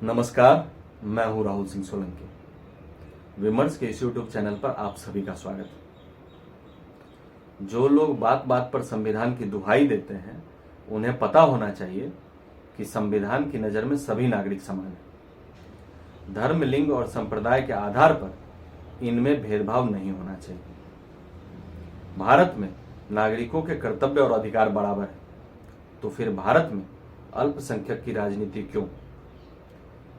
नमस्कार, मैं हूं राहुल सिंह सोलंकी। विमर्श के इस यूट्यूब चैनल पर आप सभी का स्वागत है। जो लोग बात बात पर संविधान की दुहाई देते हैं, उन्हें पता होना चाहिए कि संविधान की नज़र में सभी नागरिक समान हैं। धर्म, लिंग और संप्रदाय के आधार पर इनमें भेदभाव नहीं होना चाहिए। भारत में नागरिकों के कर्तव्य और अधिकार बराबर है, तो फिर भारत में अल्पसंख्यक की राजनीति क्यों?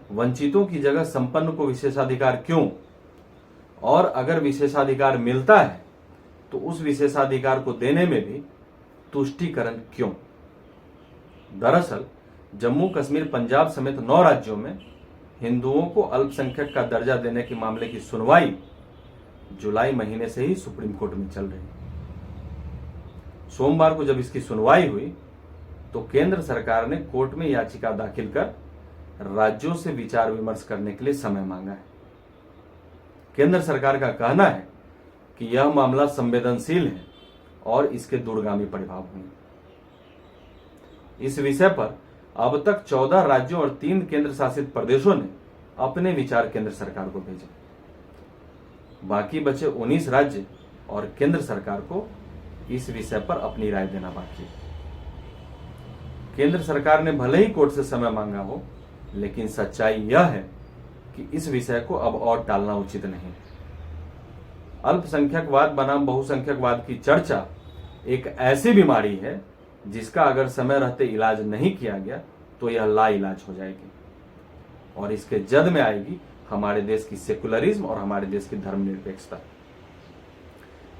वंचितों की जगह संपन्न को विशेषाधिकार क्यों? और अगर विशेषाधिकार मिलता है तो उस विशेषाधिकार को देने में भी तुष्टीकरण क्यों? दरअसल जम्मू कश्मीर, पंजाब समेत 9 राज्यों में हिंदुओं को अल्पसंख्यक का दर्जा देने के मामले की सुनवाई जुलाई महीने से ही सुप्रीम कोर्ट में चल रही है। सोमवार को जब इसकी सुनवाई हुई तो केंद्र सरकार ने कोर्ट में याचिका दाखिल कर राज्यों से विचार विमर्श करने के लिए समय मांगा है। केंद्र सरकार का कहना है कि यह मामला संवेदनशील है और इसके दूरगामी प्रभाव होंगे। इस विषय पर अब तक 14 राज्यों और 3 केंद्र शासित प्रदेशों ने अपने विचार केंद्र सरकार को भेजे। बाकी बचे 19 राज्य और केंद्र सरकार को इस विषय पर अपनी राय देना बाकी है। केंद्र सरकार ने भले ही कोर्ट से समय मांगा हो, लेकिन सच्चाई यह है कि इस विषय को अब और टालना उचित नहीं। अल्पसंख्यकवाद बनाम बहुसंख्यकवाद की चर्चा एक ऐसी बीमारी है जिसका अगर समय रहते इलाज नहीं किया गया तो यह लाइलाज हो जाएगी और इसके जद में आएगी हमारे देश की सेकुलरिज्म और हमारे देश की धर्मनिरपेक्षता।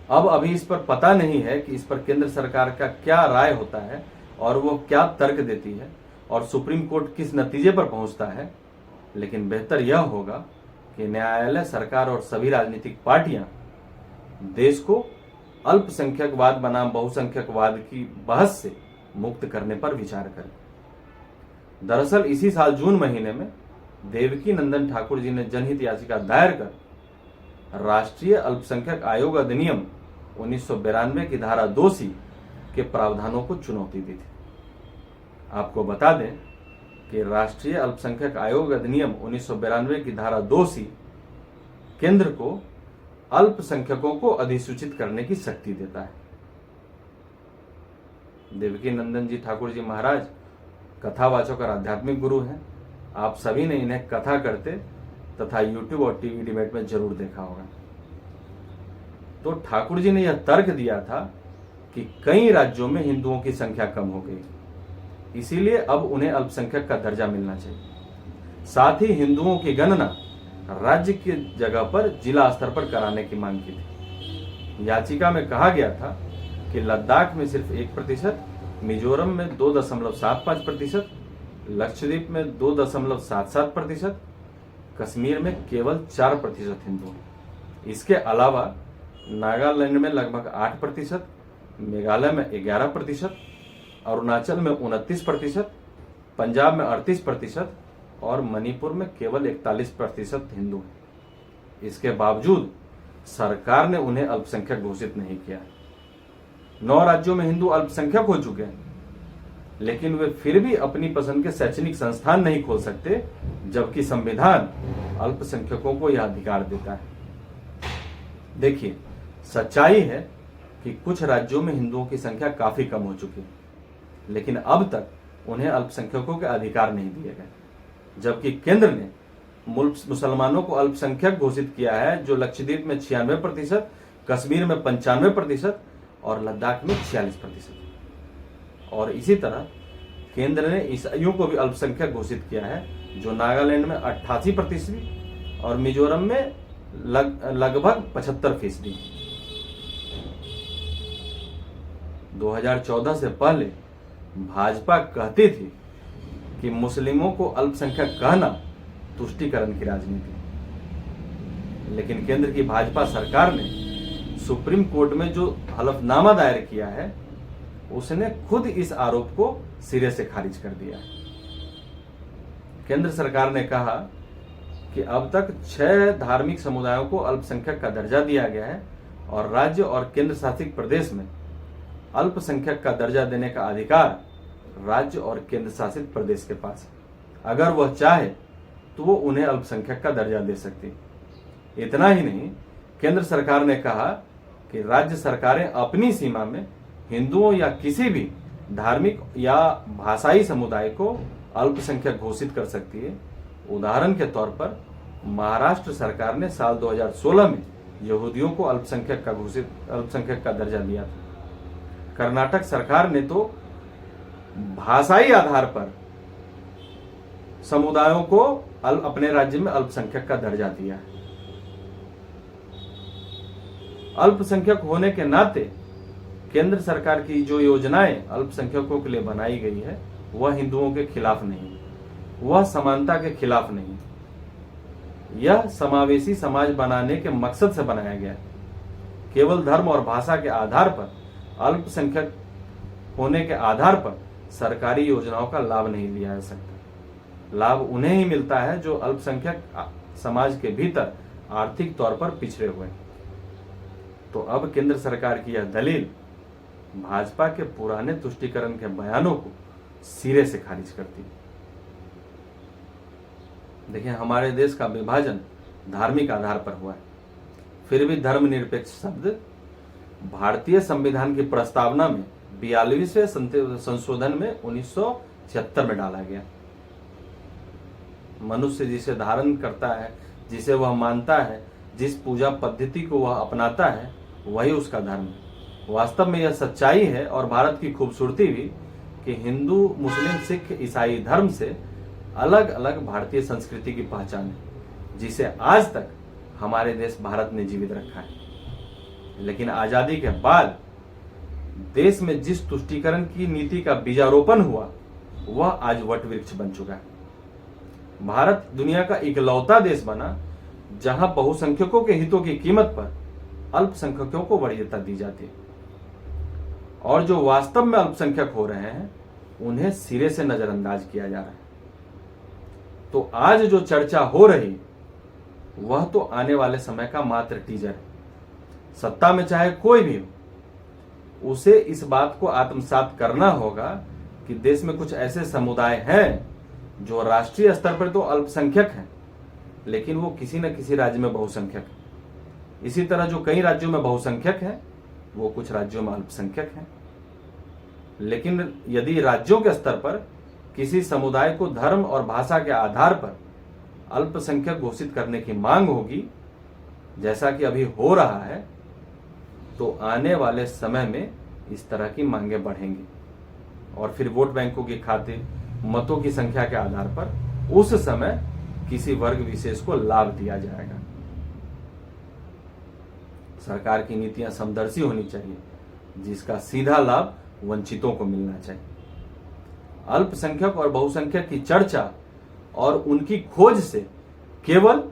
अब अभी इस पर पता नहीं है कि इस पर केंद्र सरकार का क्या राय होता है और वो क्या तर्क देती है और सुप्रीम कोर्ट किस नतीजे पर पहुंचता है, लेकिन बेहतर यह होगा कि न्यायालय, सरकार और सभी राजनीतिक पार्टियां देश को अल्पसंख्यकवाद बनाम बहुसंख्यकवाद की बहस से मुक्त करने पर विचार करें। दरअसल इसी साल जून महीने में देवकी नंदन ठाकुर जी ने जनहित याचिका दायर कर राष्ट्रीय अल्पसंख्यक आयोग अधिनियम 1992 की धारा 2C के प्रावधानों को चुनौती दी थी। आपको बता दें कि राष्ट्रीय अल्पसंख्यक आयोग अधिनियम 1992 की धारा 2C केंद्र को अल्पसंख्यकों को अधिसूचित करने की शक्ति देता है। देवकी नंदन जी ठाकुर जी महाराज कथावाचक और आध्यात्मिक गुरु हैं। आप सभी ने इन्हें कथा करते तथा यूट्यूब और टीवी डिबेट में जरूर देखा होगा। तो ठाकुर जी ने यह तर्क दिया था कि कई राज्यों में हिंदुओं की संख्या कम हो गई, इसीलिए अब उन्हें अल्पसंख्यक का दर्जा मिलना चाहिए। साथ ही हिंदुओं की गणना राज्य की जगह पर जिला स्तर पर कराने की मांग की थी। याचिका में कहा गया था कि लद्दाख में सिर्फ 1%, मिजोरम में 2.75%, लक्षद्वीप में 2.77%, कश्मीर में केवल 4% हिंदू हैं। इसके अलावा नागालैंड में लगभग 8%, मेघालय में 11%, अरुणाचल में 29%, पंजाब में 38% और मणिपुर में केवल 41% हिंदू हैं। इसके बावजूद सरकार ने उन्हें अल्पसंख्यक घोषित नहीं किया। 9 राज्यों में हिंदू अल्पसंख्यक हो चुके हैं, लेकिन वे फिर भी अपनी पसंद के शैक्षणिक संस्थान नहीं खोल सकते, जबकि संविधान अल्पसंख्यकों को यह अधिकार देता है। देखिए, सच्चाई है कि कुछ राज्यों में हिंदुओं की संख्या काफी कम हो चुकी है, लेकिन अब तक उन्हें अल्पसंख्यकों के अधिकार नहीं दिए गए, जबकि केंद्र ने मुसलमानों को अल्पसंख्यक घोषित किया है, जो लक्षद्वीप में 96%, कश्मीर में 95% और लद्दाख में 46%। और इसी तरह केंद्र ने ईसाइयों को भी अल्पसंख्यक घोषित किया है, जो नागालैंड में 88% और मिजोरम में लगभग 75%। 2014 से पहले भाजपा कहती थी कि मुस्लिमों को अल्पसंख्यक कहना तुष्टीकरण की राजनीति, लेकिन केंद्र की भाजपा सरकार ने सुप्रीम कोर्ट में जो हलफनामा दायर किया है, उसने खुद इस आरोप को सिरे से खारिज कर दिया है। केंद्र सरकार ने कहा कि अब तक 6 धार्मिक समुदायों को अल्पसंख्यक का दर्जा दिया गया है और राज्य और केंद्र शासित प्रदेश में अल्पसंख्यक का दर्जा देने का अधिकार राज्य और केंद्र शासित प्रदेश के पास है। अगर वह चाहे तो वो उन्हें अल्पसंख्यक का दर्जा दे सकती। इतना ही नहीं, केंद्र सरकार ने कहा कि राज्य सरकारें अपनी सीमा में हिंदुओं या किसी भी धार्मिक या भाषाई समुदाय को अल्पसंख्यक घोषित कर सकती है। उदाहरण के तौर पर महाराष्ट्र सरकार ने साल 2016 में यहूदियों को अल्पसंख्यक का दर्जा दिया था। कर्नाटक सरकार ने तो भाषाई आधार पर समुदायों को अपने राज्य में अल्पसंख्यक का दर्जा दिया है। अल्पसंख्यक होने के नाते केंद्र सरकार की जो योजनाएं अल्पसंख्यकों के लिए बनाई गई है वह हिंदुओं के खिलाफ नहीं, वह समानता के खिलाफ नहीं, यह समावेशी समाज बनाने के मकसद से बनाया गया है। केवल धर्म और भाषा के आधार पर अल्पसंख्यक होने के आधार पर सरकारी योजनाओं का लाभ नहीं लिया जा सकता। लाभ उन्हें ही मिलता है जो अल्पसंख्यक समाज के भीतर आर्थिक तौर पर पिछड़े हुए हैं। तो अब केंद्र सरकार की यह दलील भाजपा के पुराने तुष्टीकरण के बयानों को सिरे से खारिज करती है। देखिए, हमारे देश का विभाजन धार्मिक आधार पर हुआ है, फिर भी धर्मनिरपेक्ष शब्द भारतीय संविधान की प्रस्तावना में 42वें संशोधन में 1976 में डाला गया। मनुष्य जिसे धारण करता है, जिसे वह मानता है, जिस पूजा पद्धति को वह अपनाता है, वही उसका धर्म है। वास्तव में यह सच्चाई है और भारत की खूबसूरती भी कि हिंदू, मुस्लिम, सिख, ईसाई धर्म से अलग अलग भारतीय संस्कृति की पहचान है, जिसे आज तक हमारे देश भारत ने जीवित रखा है। लेकिन आजादी के बाद देश में जिस तुष्टीकरण की नीति का बीजारोपण हुआ वह आज वट वृक्ष बन चुका है। भारत दुनिया का इकलौता देश बना जहां बहुसंख्यकों के हितों की कीमत पर अल्पसंख्यकों को वरीयता दी जाती है, और जो वास्तव में अल्पसंख्यक हो रहे हैं उन्हें सिरे से नजरअंदाज किया जा रहा है। तो आज जो चर्चा हो रही वह तो आने वाले समय का मात्र टीजर है। सत्ता में चाहे कोई भी हो, उसे इस बात को आत्मसात करना होगा कि देश में कुछ ऐसे समुदाय हैं जो राष्ट्रीय स्तर पर तो अल्पसंख्यक हैं, लेकिन वो किसी न किसी राज्य में बहुसंख्यक है। इसी तरह जो कई राज्यों में बहुसंख्यक है वो कुछ राज्यों में अल्पसंख्यक है। लेकिन यदि राज्यों के स्तर पर किसी समुदाय को धर्म और भाषा के आधार पर अल्पसंख्यक घोषित करने की मांग होगी, जैसा कि अभी हो रहा है, तो आने वाले समय में इस तरह की मांगे बढ़ेंगी और फिर वोट बैंकों की खातिर मतों की संख्या के आधार पर उस समय किसी वर्ग विशेष को लाभ दिया जाएगा। सरकार की नीतियां समदर्शी होनी चाहिए, जिसका सीधा लाभ वंचितों को मिलना चाहिए। अल्पसंख्यक और बहुसंख्यक की चर्चा और उनकी खोज से केवल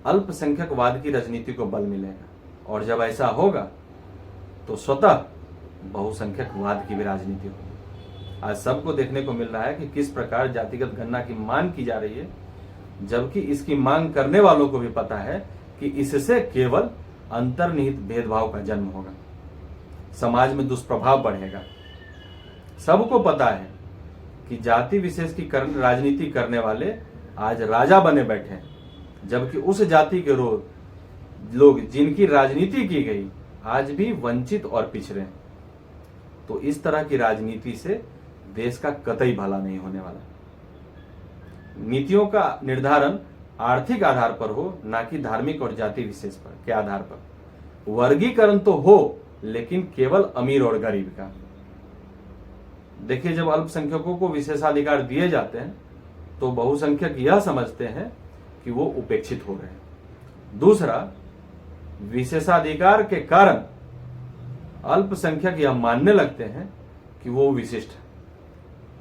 अल्पसंख्यकवाद की राजनीति को बल मिलेगा, और जब ऐसा होगा तो स्वतः बहुसंख्यकवाद की भी राजनीति होगी। आज सबको देखने को मिल रहा है कि किस प्रकार जातिगत गणना की मांग की जा रही है, जबकि इसकी मांग करने वालों को भी पता है कि इससे केवल अंतर्निहित भेदभाव का जन्म होगा, समाज में दुष्प्रभाव बढ़ेगा। सबको पता है कि जाति विशेष की राजनीति करने वाले आज राजा बने बैठे हैं, जबकि उस जाति के लोग जिनकी राजनीति की गई आज भी वंचित और पिछड़े हैं। तो इस तरह की राजनीति से देश का कतई भला नहीं होने वाला। नीतियों का निर्धारण आर्थिक आधार पर हो, ना कि धार्मिक और जाति विशेष पर के आधार पर। वर्गीकरण तो हो, लेकिन केवल अमीर और गरीब का। देखिए, जब अल्पसंख्यकों को विशेषाधिकार दिए जाते हैं तो बहुसंख्यक यह समझते हैं कि वो उपेक्षित हो रहे हैं। दूसरा, विशेषाधिकार के कारण अल्पसंख्यक यह मानने लगते हैं कि वो विशिष्ट है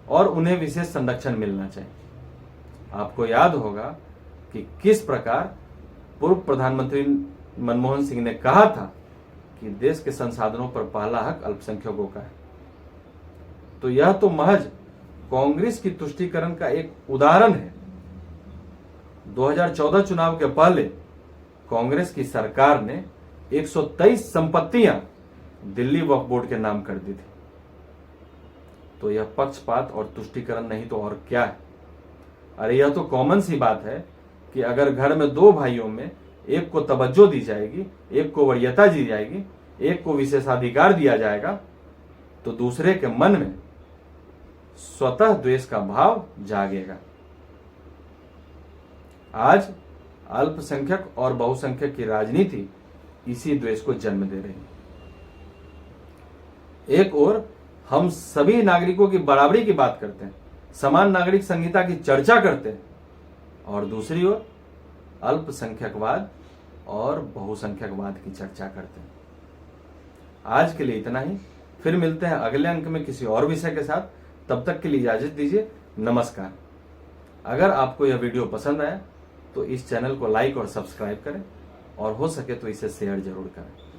और उन्हें विशेष संरक्षण मिलना चाहिए। आपको याद होगा कि किस प्रकार पूर्व प्रधानमंत्री मनमोहन सिंह ने कहा था कि देश के संसाधनों पर पहला हक अल्पसंख्यकों का है। तो यह तो महज कांग्रेस की तुष्टीकरण का एक उदाहरण है। 2014 चुनाव के पहले कांग्रेस की सरकार ने 123 संपत्तियां दिल्ली वक्फ बोर्ड के नाम कर दी थी। तो यह पक्षपात और तुष्टीकरण नहीं तो और क्या है। अरे यह तो कॉमन सी बात है कि अगर घर में दो भाइयों में एक को तवज्जो दी जाएगी, एक को वरीयता दी जाएगी, एक को विशेषाधिकार दिया जाएगा, तो दूसरे के मन में स्वतः द्वेष का भाव जागेगा। आज अल्पसंख्यक और बहुसंख्यक की राजनीति इसी द्वेष को जन्म दे रही है। एक ओर हम सभी नागरिकों की बराबरी की बात करते हैं, समान नागरिक संहिता की चर्चा करते हैं, और दूसरी ओर अल्पसंख्यकवाद और बहुसंख्यकवाद की चर्चा करते हैं। आज के लिए इतना ही, फिर मिलते हैं अगले अंक में किसी और विषय के साथ। तब तक के लिए इजाजत दीजिए, नमस्कार। अगर आपको यह वीडियो पसंद आया तो इस चैनल को लाइक और सब्सक्राइब करें, और हो सके तो इसे शेयर जरूर करें।